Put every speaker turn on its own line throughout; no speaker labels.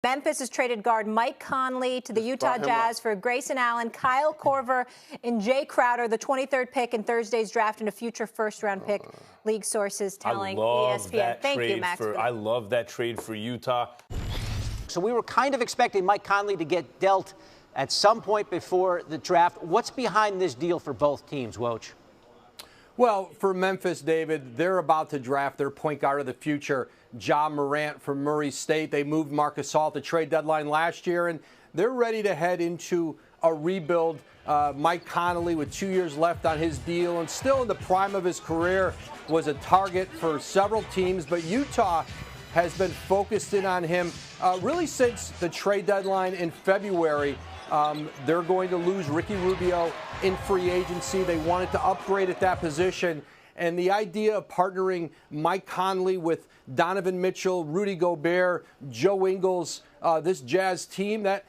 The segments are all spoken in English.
Memphis has traded guard Mike Conley to the Utah Jazz for Grayson Allen, Kyle Korver, and Jay Crowder, the 23rd pick in Thursday's draft and a future first-round pick, league sources telling ESPN. Thank you, Max.
I love that trade for Utah.
So we were kind of expecting Mike Conley to get dealt at some point before the draft. What's behind this deal for both teams, Woj?
Well, for Memphis, David, they're about to draft their point guard of the future, Ja Morant from Murray State. They moved Marc Gasol at the trade deadline last year, and they're ready to head into a rebuild. Mike Conley, with 2 years left on his deal and still in the prime of his career, was a target for several teams, but Utah has been focused in on him really since the trade deadline in February. They're going to lose Ricky Rubio in free agency. They wanted to upgrade at that position. And the idea of partnering Mike Conley with Donovan Mitchell, Rudy Gobert, Joe Ingles, this Jazz team that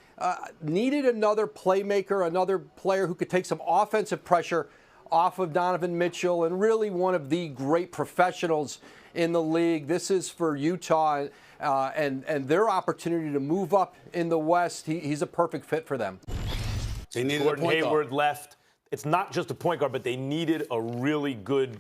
needed another playmaker, another player who could take some offensive pressure off of Donovan Mitchell, and really one of the great professionals in the league. This is for Utah and their opportunity to move up in the West. He's a perfect fit for them.
They needed Gordon Hayward left. It's not just a point guard, but they needed a really good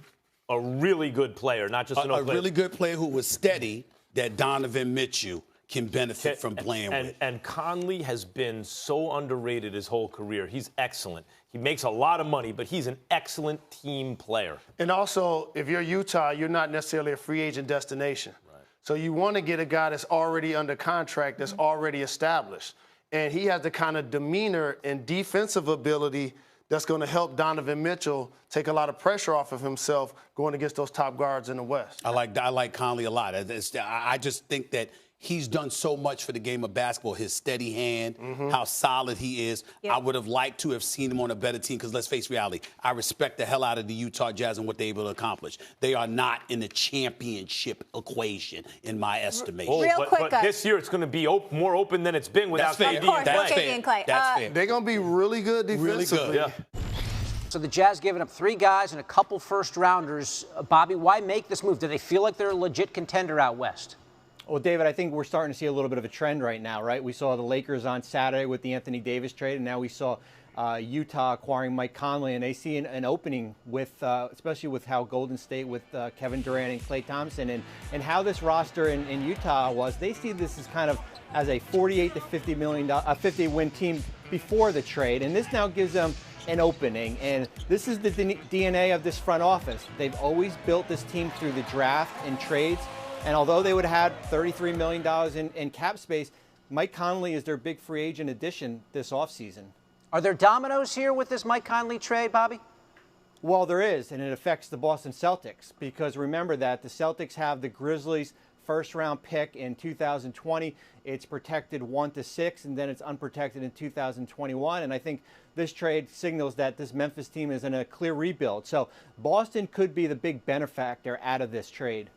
player, not just
a really good player who was steady that Donovan Mitchell can benefit from playing with.
And Conley has been so underrated his whole career. He's excellent. He makes a lot of money, but he's an excellent team player.
And also, if you're Utah, you're not necessarily a free agent destination. Right. So you want to get a guy that's already under contract, that's already established. And he has the kind of demeanor and defensive ability that's going to help Donovan Mitchell take a lot of pressure off of himself going against those top guards in the West.
I like Conley a lot. I just think that he's done so much for the game of basketball. His steady hand, how solid he is. Yep. I would have liked to have seen him on a better team because let's face reality. I respect the hell out of the Utah Jazz and what they're able to accomplish. They are not in the championship equation, in my estimation.
But this year it's going to be more open than it's been without KD and Clay.
That's fair. They're going to be really good defensively.
Really good.
Yeah. So the Jazz giving up 3 guys and a couple first-rounders. Bobby, why make this move? Do they feel like they're a legit contender out west?
Well, David, I think we're starting to see a little bit of a trend right now, right? We saw the Lakers on Saturday with the Anthony Davis trade, and now we saw Utah acquiring Mike Conley, and they see an opening with, especially with how Golden State with Kevin Durant and Klay Thompson, and how this roster in Utah was. They see this as kind of as a 48 to $50 win team before the trade, and this now gives them an opening, and this is the DNA of this front office. They've always built this team through the draft and trades. And although they would have had $33 million in cap space, Mike Conley is their big free agent addition this offseason.
Are there dominoes here with this Mike Conley trade, Bobby?
Well, there is, and it affects the Boston Celtics because remember that the Celtics have the Grizzlies' first-round pick in 2020. It's protected 1 to 6, and then it's unprotected in 2021. And I think this trade signals that this Memphis team is in a clear rebuild. So Boston could be the big benefactor out of this trade.